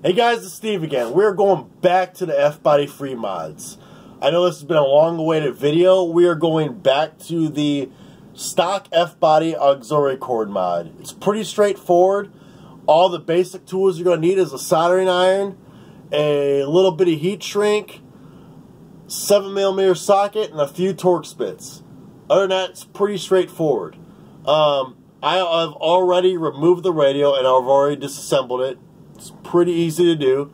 Hey guys, it's Steve again. We're going back to the F-Body free mods. I know this has been a long-awaited video. We are going back to the stock F-Body auxiliary cord mod. It's pretty straightforward. All the basic tools you're going to need is a soldering iron, a little bit of heat shrink, 7mm socket, and a few Torx bits. Other than that, it's pretty straightforward. I have already removed the radio and I've already disassembled it. It's pretty easy to do.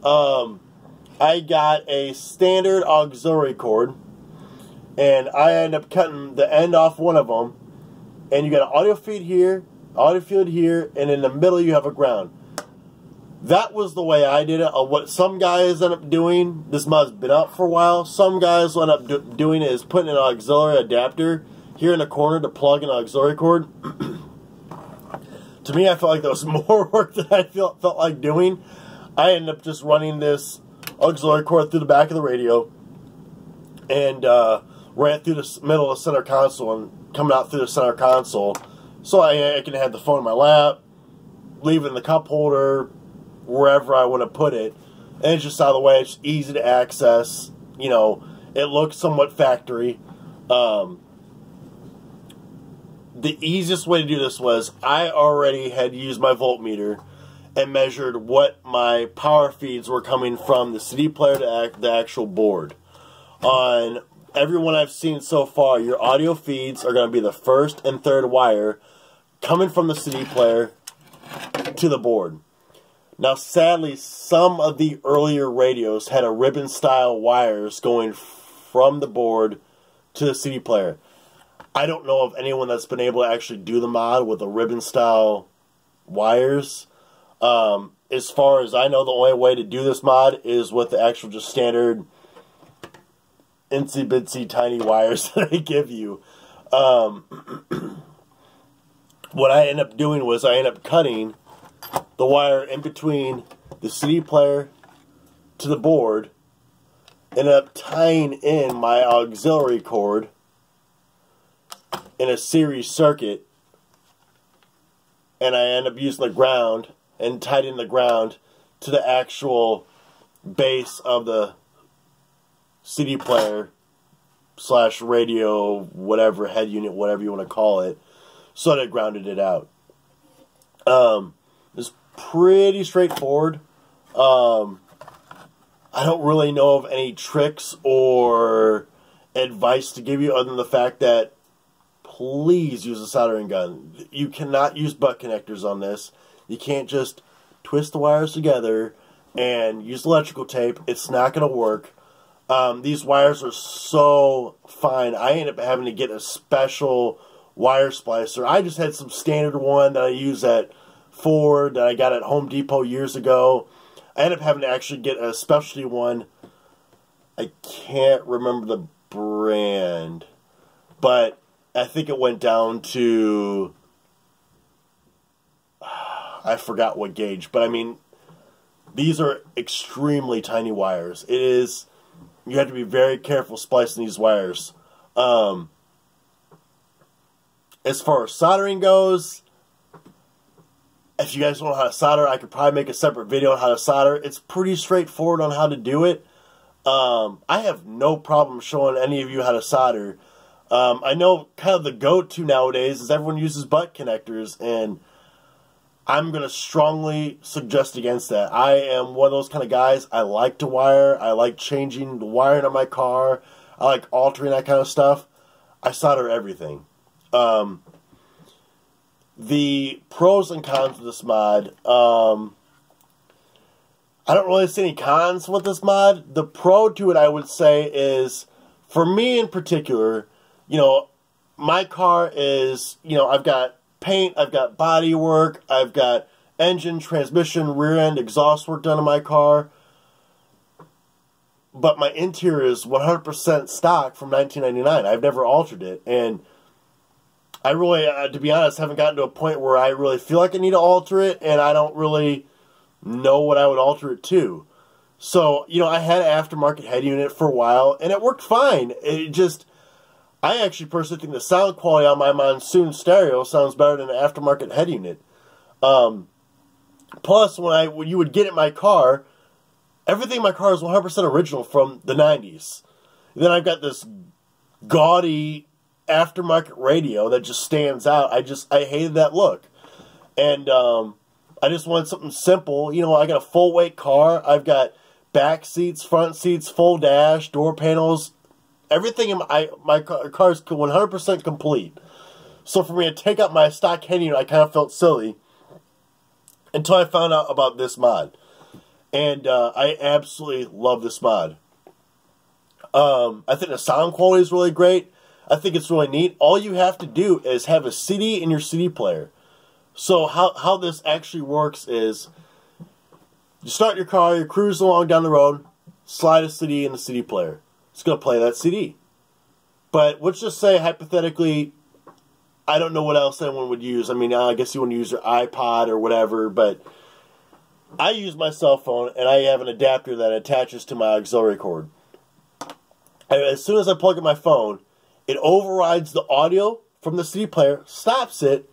I got a standard auxiliary cord, and I end up cutting the end off one of them. And you got an audio feed here, audio field here, and in the middle you have a ground. That was the way I did it. What some guys end up doing, this mod's been out for a while, some guys end up doing is putting an auxiliary adapter here in the corner to plug an auxiliary cord. To me, I felt like that was more work than I felt like doing. I ended up just running this auxiliary cord through the back of the radio and ran through the middle of the center console and coming out through the center console, so I can have the phone in my lap, leave it in the cup holder, wherever I want to put it, and it's just out of the way. It's easy to access. You know, it looks somewhat factory. The easiest way to do this was I already had used my voltmeter and measured what my power feeds were coming from the CD player to the actual board. On every one I've seen so far, your audio feeds are going to be the first and third wire coming from the CD player to the board. Now, sadly, some of the earlier radios had a ribbon-style wires going from the board to the CD player. I don't know of anyone that's been able to actually do the mod with the ribbon-style wires. As far as I know, the only way to do this mod is with the actual just standard itsy-bitsy tiny wires that they give you. What I ended up doing was I ended up cutting the wire in between the CD player to the board, ended up tying in my auxiliary cord in a series circuit, and I end up using the ground and tied in the ground to the actual base of the CD player / radio, whatever, head unit, whatever you want to call it, so that it grounded it out. It's pretty straightforward. I don't really know of any tricks or advice to give you other than the fact that please use a soldering gun. You cannot use butt connectors on this. You can't just twist the wires together and use electrical tape. It's not going to work. These wires are so fine. I ended up having to get a special wire splicer. I just had some standard one that I use at Ford that I got at Home Depot years ago. I ended up having to actually get a specialty one. I can't remember the brand, but I think it went down to, I forgot what gauge, but I mean, these are extremely tiny wires. You have to be very careful splicing these wires. As far as soldering goes, if you guys don't know how to solder, I could probably make a separate video on how to solder. It's pretty straightforward on how to do it. I have no problem showing any of you how to solder. I know kind of the go-to nowadays is everyone uses butt connectors, and I'm going to strongly suggest against that. I am one of those kind of guys. I like to wire. I like changing the wiring on my car. I like altering that kind of stuff. I solder everything. The pros and cons of this mod. I don't really see any cons with this mod. The pro to it, I would say, is, for me in particular, you know, my car is, you know, I've got paint, I've got body work, I've got engine, transmission, rear end, exhaust work done on my car. But my interior is 100% stock from 1999. I've never altered it. And I really, to be honest, haven't gotten to a point where I really feel like I need to alter it, and I don't really know what I would alter it to. So, you know, I had an aftermarket head unit for a while, and it worked fine. It just, I actually personally think the sound quality on my Monsoon stereo sounds better than an aftermarket head unit. Plus, when you would get in my car, everything in my car is 100% original from the 90s. And then I've got this gaudy aftermarket radio that just stands out. I hated that look. And I just wanted something simple. You know, I got a full weight car. I've got back seats, front seats, full dash, door panels. Everything in my car is 100% complete. So for me to take out my stock head unit, I kind of felt silly until I found out about this mod. And I absolutely love this mod. I think the sound quality is really great. I think it's really neat. All you have to do is have a CD in your CD player. So how this actually works is you start your car, you're cruising along down the road, slide a CD in the CD player. It's going to play that CD. But let's just say, hypothetically, I don't know what else anyone would use. I mean, I guess you want to use your iPod or whatever, but I use my cell phone, and I have an adapter that attaches to my auxiliary cord. And as soon as I plug in my phone, it overrides the audio from the CD player, stops it,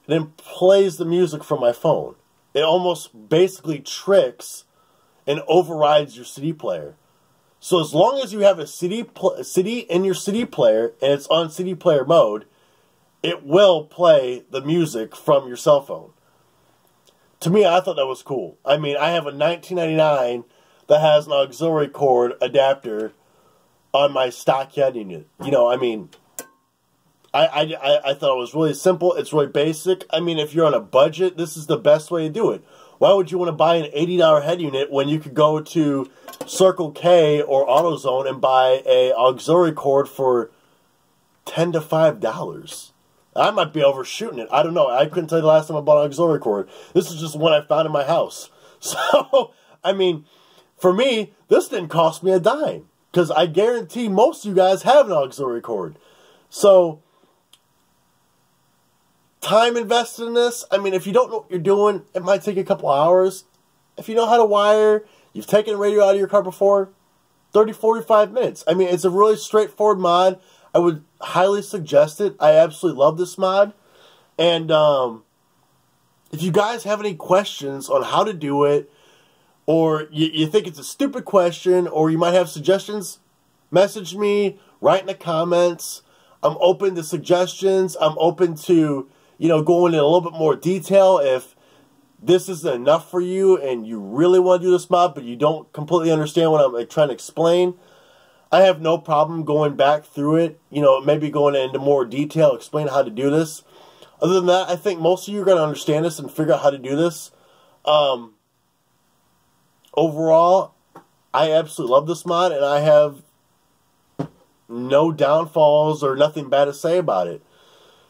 and then plays the music from my phone. It almost basically tricks and overrides your CD player. So as long as you have a CD in your CD player and it's on CD player mode, it will play the music from your cell phone. To me, I thought that was cool. I mean, I have a 1999 that has an auxiliary cord adapter on my stock head unit. You know, I mean, I thought it was really simple. It's really basic. I mean, if you're on a budget, this is the best way to do it. Why would you want to buy an $80 head unit when you could go to Circle K or AutoZone and buy a auxiliary cord for $10 to $5? I might be overshooting it. I don't know. I couldn't tell you the last time I bought an auxiliary cord. This is just one I found in my house. So, I mean, for me, this didn't cost me a dime. Because I guarantee most of you guys have an auxiliary cord. So, time invested in this, I mean, if you don't know what you're doing, it might take a couple hours. If you know how to wire, you've taken a radio out of your car before, 30, 45 minutes. I mean, it's a really straightforward mod. I would highly suggest it. I absolutely love this mod. And if you guys have any questions on how to do it, or you think it's a stupid question, or you might have suggestions, message me, write in the comments. I'm open to suggestions. I'm open to, you know, going in a little bit more detail if this isn't enough for you and you really want to do this mod, but you don't completely understand what I'm trying to explain. I have no problem going back through it, you know, maybe going into more detail, explain how to do this. Other than that, I think most of you are going to understand this and figure out how to do this. Overall, I absolutely love this mod, and I have no downfalls or nothing bad to say about it.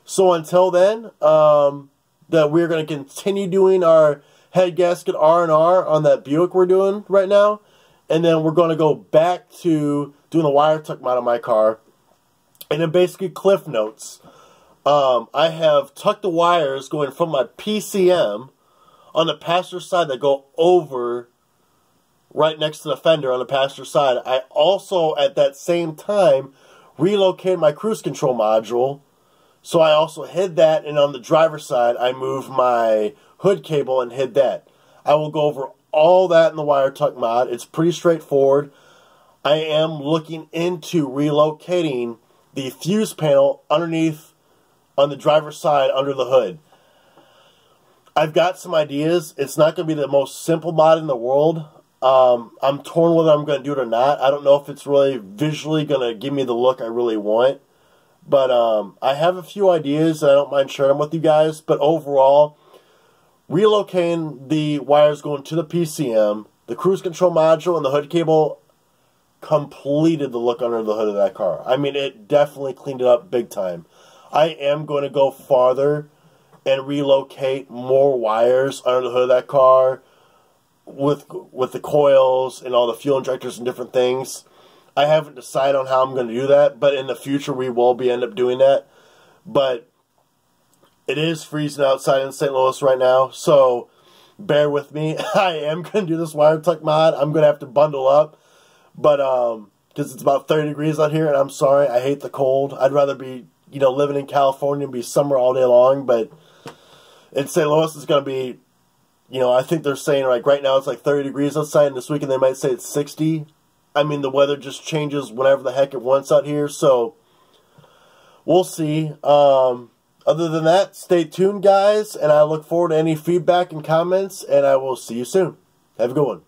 So until then, that we're going to continue doing our head gasket R&R on that Buick we're doing right now. And then we're going to go back to doing the wire tuck mod on my car. And then basically cliff notes. I have tucked the wires going from my PCM on the passenger side that go over right next to the fender on the passenger side. I also, at that same time, relocated my cruise control module. So I also hid that, and on the driver's side, I moved my hood cable and hid that. I will go over all that in the wire tuck mod. It's pretty straightforward. I am looking into relocating the fuse panel underneath on the driver's side under the hood. I've got some ideas. It's not going to be the most simple mod in the world. I'm torn whether I'm going to do it or not. I don't know if it's really visually going to give me the look I really want. But I have a few ideas, and I don't mind sharing them with you guys. But overall, relocating the wires going to the PCM, the cruise control module, and the hood cable completed the look under the hood of that car. I mean, it definitely cleaned it up big time. I am going to go farther and relocate more wires under the hood of that car with the coils and all the fuel injectors and different things. I haven't decided on how I'm going to do that, but in the future we will end up doing that. But it is freezing outside in St. Louis right now, so bear with me. I am going to do this wire tuck mod. I'm going to have to bundle up, but because it's about 30 degrees out here, and I'm sorry, I hate the cold. I'd rather be, you know, living in California and be summer all day long, but in St. Louis it's going to be You know, I think they're saying, like, right now it's like 30 degrees outside, and this weekend they might say it's 60. I mean, the weather just changes whenever the heck it wants out here, so we'll see. Other than that, stay tuned, guys, and I look forward to any feedback and comments, and I will see you soon. Have a good one.